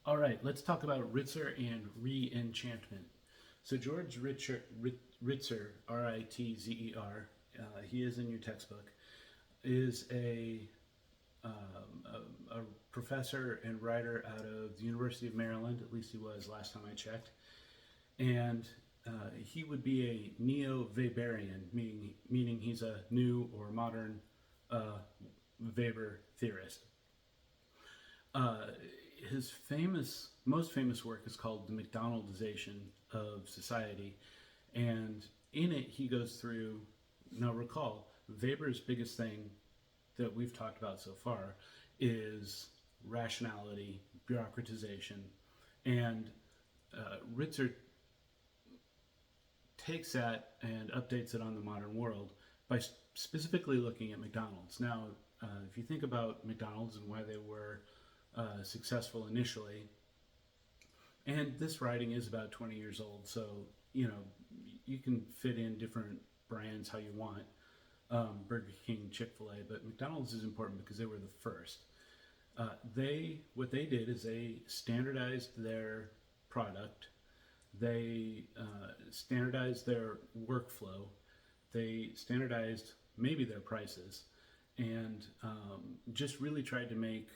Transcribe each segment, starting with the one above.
All right, let's talk about Ritzer and re-enchantment. So George Ritzer, Ritzer, he is in your textbook, is a professor and writer out of the University of Maryland. At least he was last time I checked, and he would be a neo-Weberian, meaning he's a new or modern uh, Weber theorist. Uh, his most famous work is called The McDonaldization of Society, and in it he goes through. Now, recall, Weber's biggest thing that we've talked about so far is rationality, bureaucratization, and Ritzer takes that and updates it on the modern world by specifically looking at McDonald's. Now, if you think about McDonald's and why they were successful initially, and this writing is about 20 years old, so you know you can fit in different brands how you want. Burger King, Chick-fil-A, but McDonald's is important because they were the first. They what they did is they standardized their product. They standardized their workflow. They standardized maybe their prices, and just really tried to make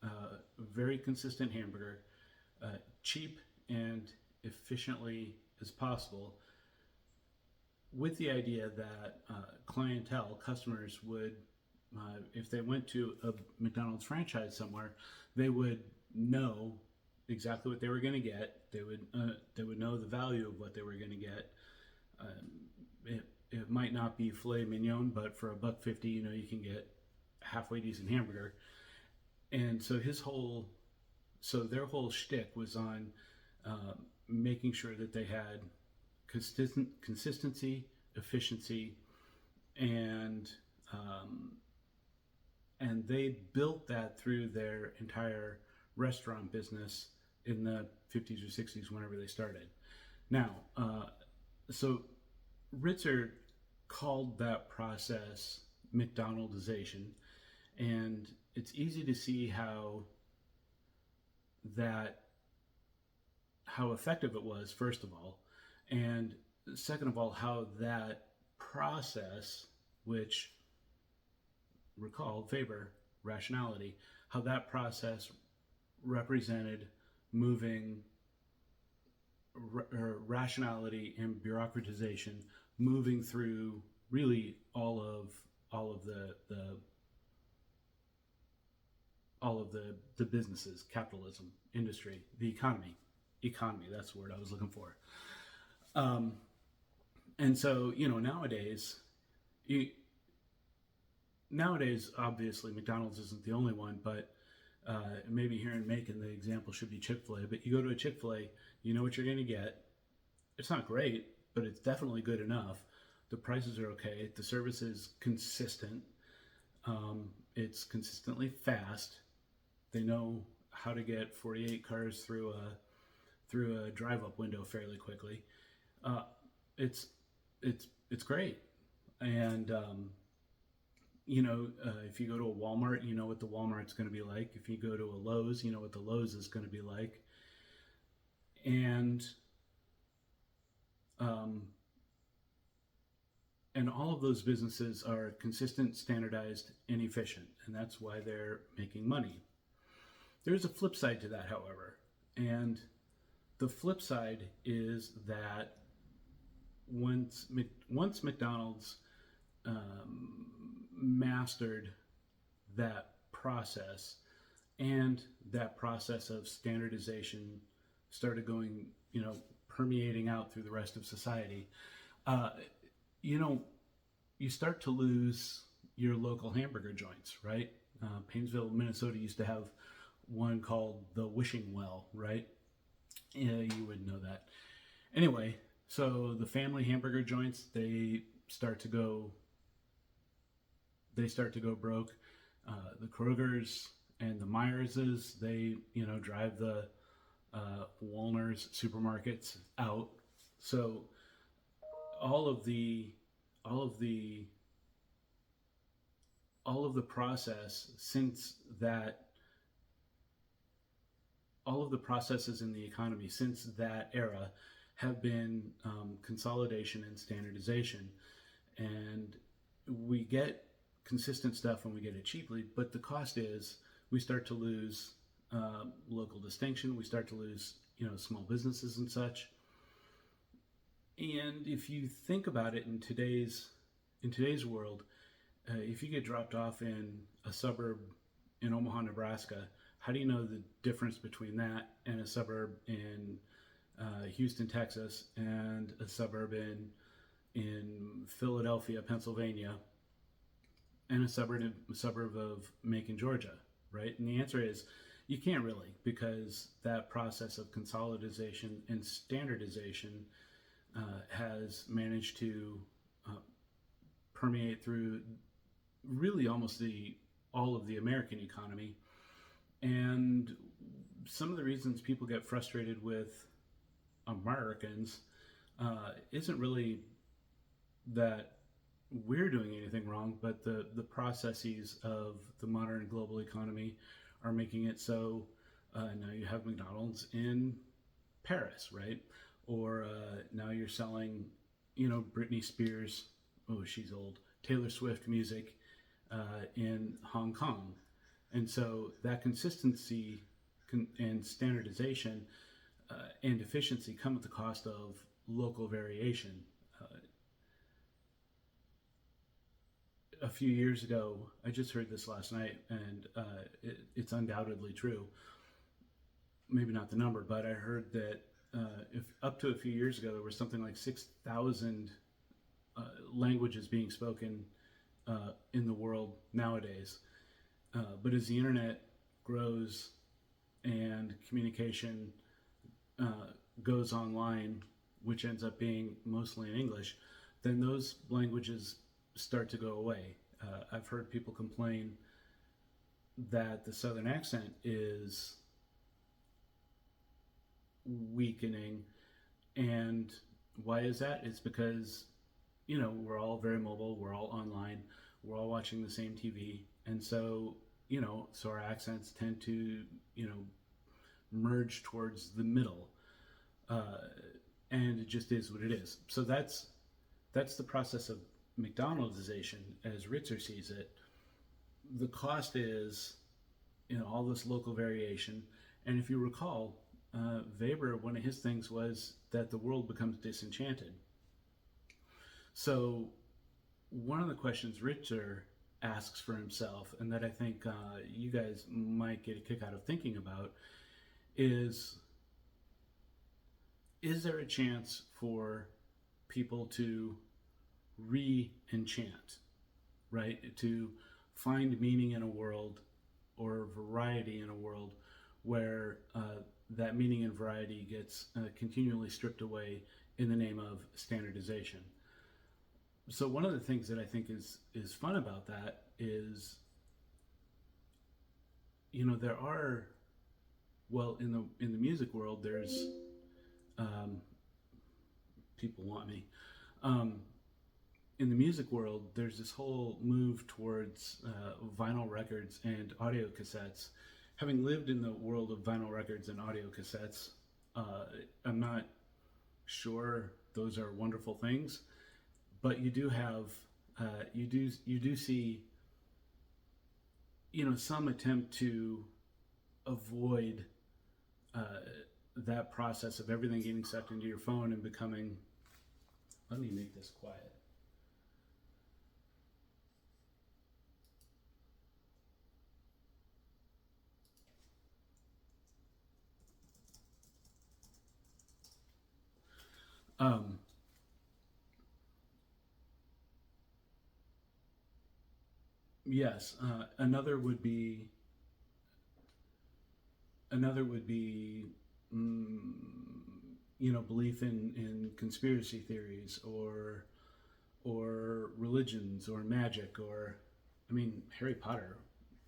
a very consistent hamburger, cheap and efficiently as possible, with the idea that clientele, customers would, if they went to a McDonald's franchise somewhere, they would know exactly what they were going to get. They would know the value of what they were going to get. It might not be filet mignon, but for $1.50, you can get halfway decent hamburger. And so their whole shtick was on making sure that they had consistency, efficiency, and they built that through their entire restaurant business in the 50s or 60s, whenever they started. Now, so Ritzer called that process McDonaldization, and it's easy to see that how effective it was, first of all, and second of all, how that process, which, recall Weber, rationality, how that process represented moving rationality and bureaucratization, moving through really all of the businesses, capitalism, industry, the economy. That's the word I was looking for. Um, and so, nowadays, obviously, McDonald's isn't the only one, but maybe here in Macon, the example should be Chick-fil-A. But you go to a Chick-fil-A, you know what you're going to get. It's not great, but it's definitely good enough. The prices are okay. The service is consistent. It's consistently fast. They know how to get 48 cars through a drive-up window fairly quickly. Uh, it's it's great, and if you go to a Walmart, you know what the Walmart's going to be like. If you go to a Lowe's, you know what the Lowe's is going to be like, and um, and all of those businesses are consistent, standardized, and efficient, and that's why they're making money. There's a flip side to that, however, and the flip side is that once McDonald's mastered that process, and that process of standardization started going, permeating out through the rest of society, uh, you know, you start to lose your local hamburger joints, right? Painesville, Minnesota used to have one called the Wishing Well, right? Yeah, you wouldn't know that. Anyway, so the family hamburger joints, they start to go broke. The Krogers and the Myerses, they drive the Walner's supermarkets out. So all of the all of the all of the process since that all all of the processes in the economy since that era have been consolidation and standardization. And we get consistent stuff when we get it cheaply, but the cost is we start to lose local distinction. We start to lose, small businesses and such. And if you think about it in today's world, if you get dropped off in a suburb in Omaha, Nebraska, how do you know the difference between that and a suburb in Houston, Texas, and a suburb in Philadelphia, Pennsylvania, and a suburb of Macon, Georgia, right? And the answer is you can't really, because that process of consolidation and standardization has managed to permeate through really almost all of the American economy. And some of the reasons people get frustrated with Americans isn't really that we're doing anything wrong, but the processes of the modern global economy are making it so now you have McDonald's in Paris, right? Or now you're selling, Britney Spears, oh, she's old, Taylor Swift music in Hong Kong. And so that consistency and standardization and efficiency come at the cost of local variation. A few years ago, I just heard this last night, and it's undoubtedly true. Maybe not the number, but I heard that if up to a few years ago, there was something like 6,000 languages being spoken in the world nowadays. But as the internet grows and communication goes online, which ends up being mostly in English, then those languages start to go away. I've heard people complain that the Southern accent is weakening. And why is that? It's because, we're all very mobile, we're all online, we're all watching the same TV. And so, so our accents tend to, merge towards the middle. And it just is what it is. So that's the process of McDonaldization as Ritzer sees it. The cost is, all this local variation. And if you recall, Weber, one of his things was that the world becomes disenchanted. So one of the questions Ritzer asks for himself, and that I think you guys might get a kick out of thinking about, is there a chance for people to re-enchant, right? To find meaning in a world or variety in a world where that meaning and variety gets continually stripped away in the name of standardization. So one of the things that I think is fun about that is, there are, well, in the music world, there's people want me. In the music world, there's this whole move towards vinyl records and audio cassettes. Having lived in the world of vinyl records and audio cassettes, I'm not sure those are wonderful things, but you do have, you do see, some attempt to avoid that process of everything getting sucked into your phone and becoming. Let me make this quiet. Yes, another would be mm, belief in conspiracy theories or religions or magic, or Harry Potter.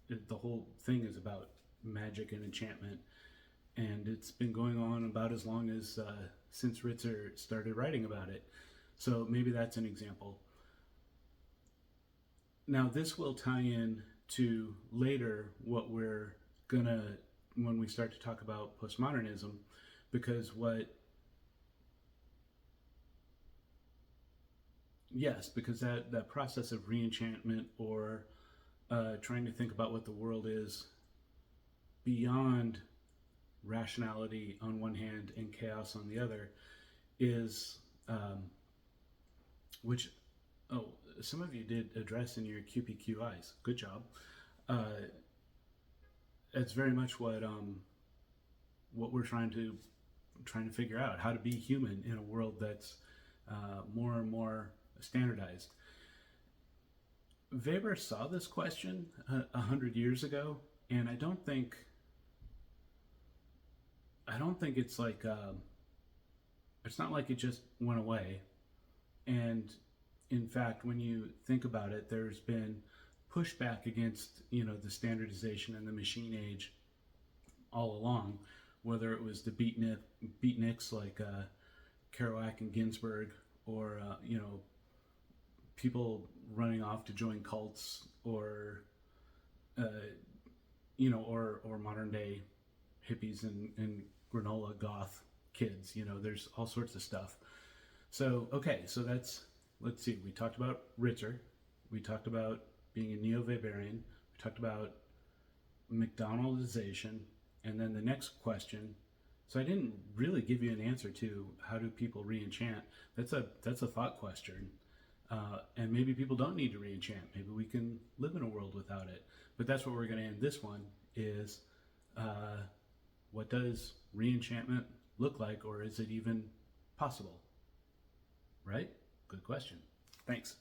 The whole thing is about magic and enchantment, and it's been going on about as long as since Ritzer started writing about it. So maybe that's an example. Now this will tie in to later what we're gonna when we start to talk about postmodernism, because because that process of reenchantment, or trying to think about what the world is beyond rationality on one hand and chaos on the other, is which, oh, some of you did address in your QPQIs. Good job. It's very much what we're trying to figure out, how to be human in a world that's more and more standardized. Weber saw this question 100 years ago, and I don't think it's like it's not like it just went away. And in fact, when you think about it, there's been pushback against the standardization and the machine age all along, whether it was the beatniks like Kerouac and Ginsberg, or people running off to join cults, or or modern day hippies and granola goth kids. There's all sorts of stuff. So okay, so let's see. We talked about Ritzer. We talked about being a neo-Weberian. We talked about McDonaldization, and then the next question. So I didn't really give you an answer to how do people re-enchant. That's a thought question, and maybe people don't need to re-enchant. Maybe we can live in a world without it. But that's what we're going to end this one is. What does re-enchantment look like, or is it even possible? Right? Good question. Thanks.